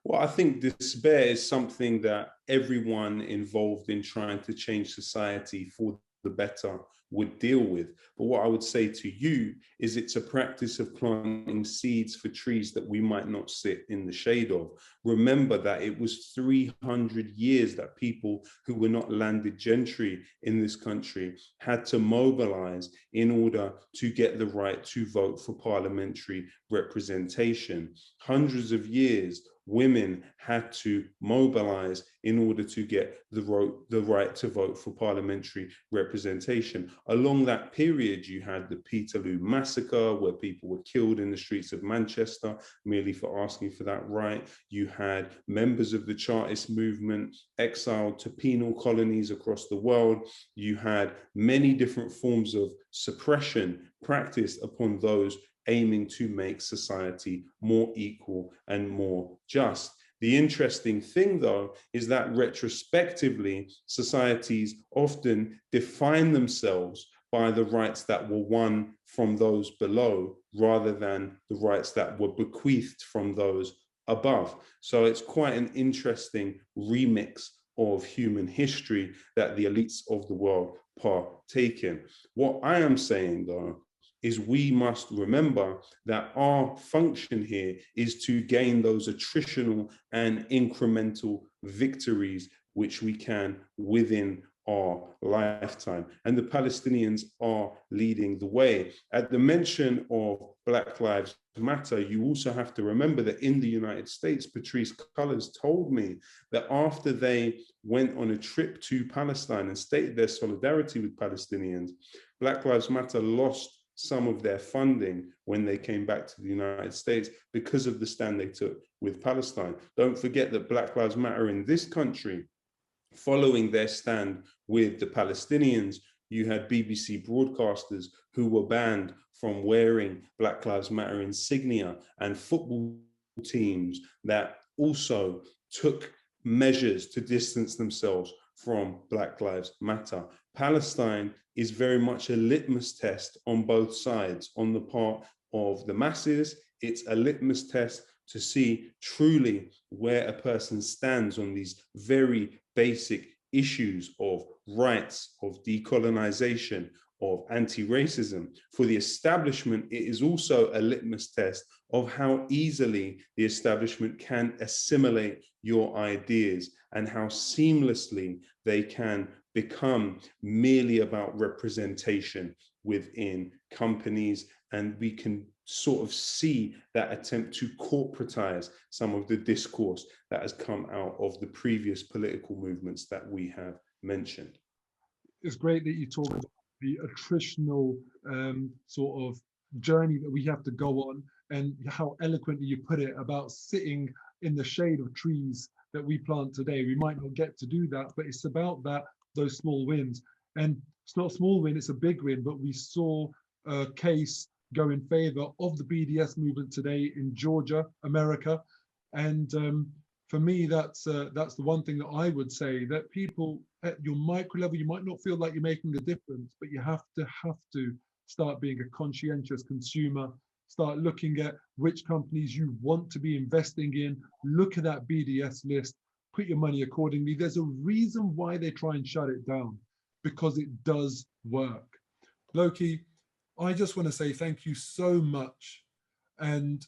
Well, I think despair is something that everyone involved in trying to change society for the better would deal with. But what I would say to you is it's a practice of planting seeds for trees that we might not sit in the shade of. Remember that it was 300 years that people who were not landed gentry in this country had to mobilize in order to get the right to vote for parliamentary representation. Hundreds of years women had to mobilize in order to get the right to vote for parliamentary representation. Along that period, you had the Peterloo massacre, where people were killed in the streets of Manchester merely for asking for that right. You had members of the Chartist movement exiled to penal colonies across the world. You had many different forms of suppression practiced upon those aiming to make society more equal and more just. The interesting thing, though, is that retrospectively, societies often define themselves by the rights that were won from those below, rather than the rights that were bequeathed from those above. So it's quite an interesting remix of human history that the elites of the world partake in. What I am saying, though, is we must remember that our function here is to gain those attritional and incremental victories which we can within our lifetime. And the Palestinians are leading the way. At the mention of Black Lives Matter, you also have to remember that in the United States, Patrisse Cullors told me that after they went on a trip to Palestine and stated their solidarity with Palestinians, Black Lives Matter lost some of their funding when they came back to the United States because of the stand they took with Palestine. Don't forget that Black Lives Matter in this country, following their stand with the Palestinians, you had BBC broadcasters who were banned from wearing Black Lives Matter insignia, and football teams that also took measures to distance themselves from Black Lives Matter. Palestine is very much a litmus test on both sides. On the part of the masses, it's a litmus test to see truly where a person stands on these very basic issues of rights, of decolonization, of anti-racism. For the establishment, it is also a litmus test of how easily the establishment can assimilate your ideas and how seamlessly they can become merely about representation within companies. And we can sort of see that attempt to corporatize some of the discourse that has come out of the previous political movements that we have mentioned. It's great that you talk about the attritional sort of journey that we have to go on, and how eloquently you put it about sitting in the shade of trees that we plant today. We might not get to do that, but it's about those small wins. And it's not a small win, it's a big win, but we saw a case go in favor of the BDS movement today in Georgia, America. And for me, that's the one thing that I would say, that people at your micro level, you might not feel like you're making a difference, but you have to start being a conscientious consumer, start looking at which companies you want to be investing in, look at that BDS list, put your money accordingly. There's a reason why they try and shut it down, because it does work. Lowkey, I just want to say thank you so much. And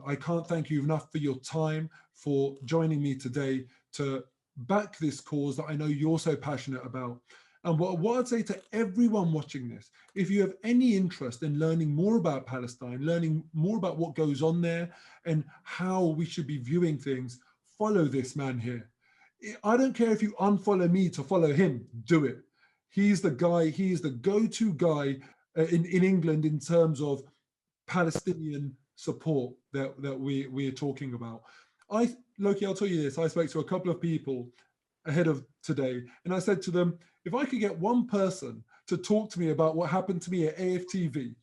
I can't thank you enough for your time, for joining me today to back this cause that I know you're so passionate about. And what I'd say to everyone watching this, if you have any interest in learning more about Palestine, learning more about what goes on there and how we should be viewing things, follow this man here. I don't care if you unfollow me to follow him, do it. He's the guy, he is the go-to guy in England in terms of Palestinian support that we are talking about. Lowkey, I'll tell you this, I spoke to a couple of people ahead of today, and I said to them, if I could get one person to talk to me about what happened to me at AFTV,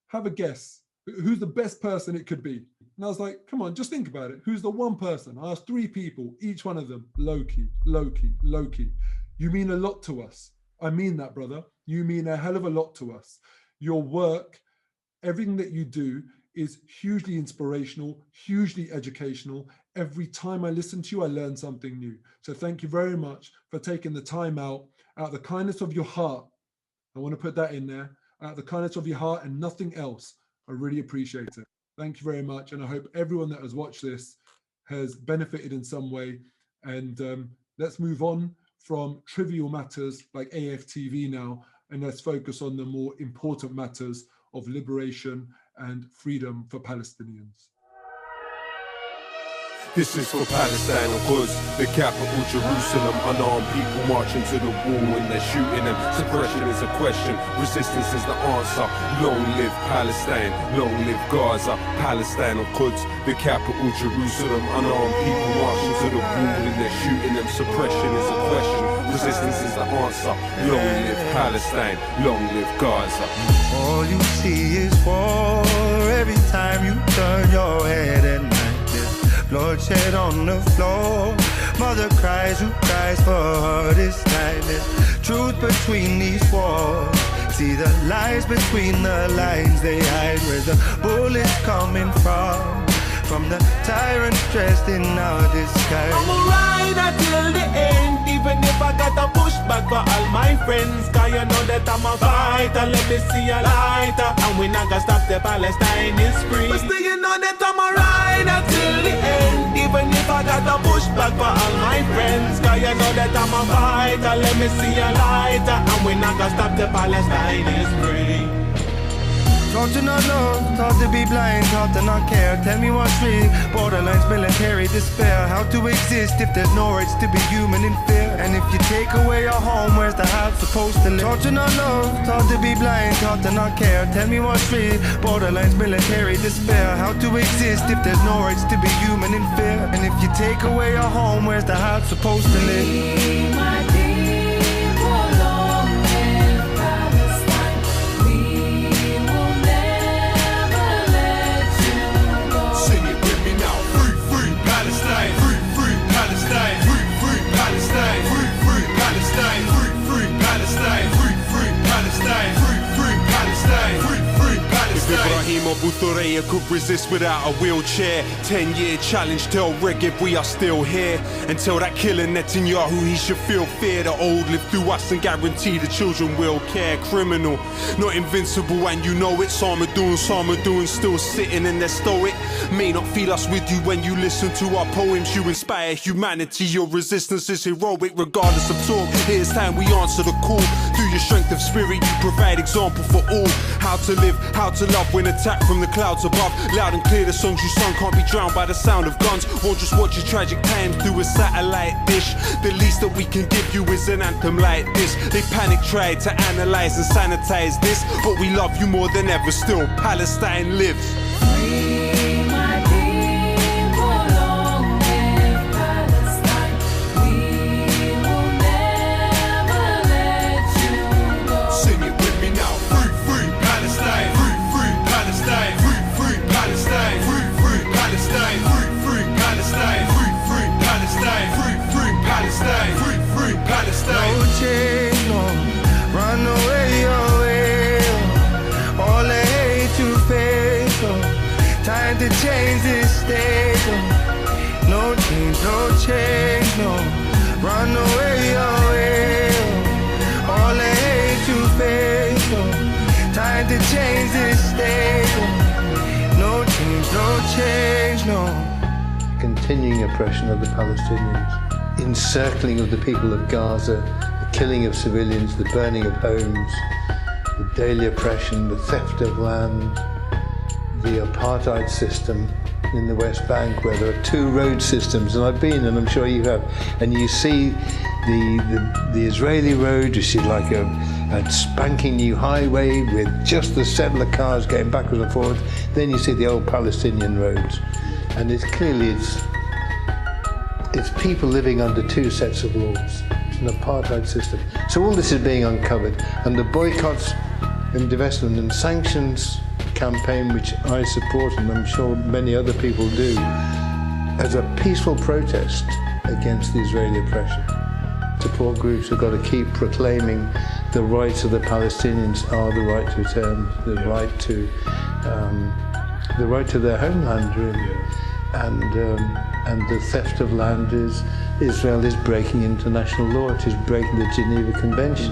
have a guess Who's the best person it could be? And I was like, come on, just think about it. Who's the one person? I asked 3 people, each one of them, Lowkey, Lowkey, Lowkey. You mean a lot to us. I mean that, brother. You mean a hell of a lot to us. Your work, everything that you do is hugely inspirational, hugely educational. Every time I listen to you, I learn something new. So thank you very much for taking the time out of the kindness of your heart. I want to put that in there, out of the kindness of your heart and nothing else. I really appreciate it. Thank you very much. And I hope everyone that has watched this has benefited in some way. And let's move on from trivial matters like AFTV now, and let's focus on the more important matters of liberation and freedom for Palestinians. This is for Palestine and Quds, the capital Jerusalem. Unarmed people marching to the wall and they're shooting them. Suppression is a question, resistance is the answer. Long live Palestine, long live Gaza. Palestine and Quds, the capital Jerusalem. Unarmed people marching to the wall and they're shooting them. Suppression is a question, resistance is the answer. Long live Palestine, long live Gaza. All you see is war every time you turn your head at night. Bloodshed on the floor, mother cries, who cries for her this time? There's truth between these walls, see the lies between the lines they hide. Where's the bullets coming from the tyrants dressed in our disguise? I'm a rider till the end, even if I gotta push back for all my friends. Cause you know that I'm a fighter, let me see a lighter. And we not gonna stop the Palestine is free. But still you know that I'm a rider till the end, even if I gotta push back for all my friends. Cause you know that I'm a fighter, let me see a lighter. And we not gonna stop the Palestine is free. Taught to not love, taught to be blind, taught to not care. Tell me what's real, borderlines, military despair. How to exist if there's no rights to be human in fear? And if you take away your home, where's the heart supposed to live? Taught to not love, taught to be blind, taught to not care. Tell me what's real, borderlines, military despair. How to exist if there's no rights to be human in fear? And if you take away your home, where's the heart supposed to live? Ibrahim Abu Thureya could resist without a wheelchair. 10-year challenge, tell Regev we are still here. And tell that killer Netanyahu he should feel fear. The old live through us and guarantee the children will care. Criminal, not invincible, and you know it. Sarmadoon still sitting in their stoic. May not feel us with you when you listen to our poems. You inspire humanity, your resistance is heroic regardless of talk. Here's time we answer the call. Through your strength of spirit you provide example for all. How to live, how to love when attacked from the clouds above. Loud and clear the songs you sung can't be drowned by the sound of guns. Won't just watch your tragic times through a satellite dish. The least that we can give you is an anthem like this. They panic tried to analyze and sanitize this, but we love you more than ever still. Palestine lives. No change, no, run away your way, oh. All the hate you face, oh. Time to change this state, oh. No change, no, run away your way, oh. All the hate you face, oh. Time to change this state, oh. No change, no. Continuing oppression of the Palestinians, encircling of the people of Gaza, the killing of civilians, the burning of homes, the daily oppression, the theft of land, the apartheid system in the West Bank, where there are 2 road systems, and I've been, and I'm sure you have, and you see the Israeli road, you see like a spanking new highway with just the settler cars going backwards and forwards. Then you see the old Palestinian roads, and it's people living under 2 sets of laws. It's an apartheid system. So all this is being uncovered, and the boycotts and divestment and sanctions campaign, which I support, and I'm sure many other people do, as a peaceful protest against the Israeli oppression. Support groups have got to keep proclaiming the rights of the Palestinians are the right to return, the right to their homeland, really. And the theft of land is, Israel is breaking international law. It is breaking the Geneva Convention.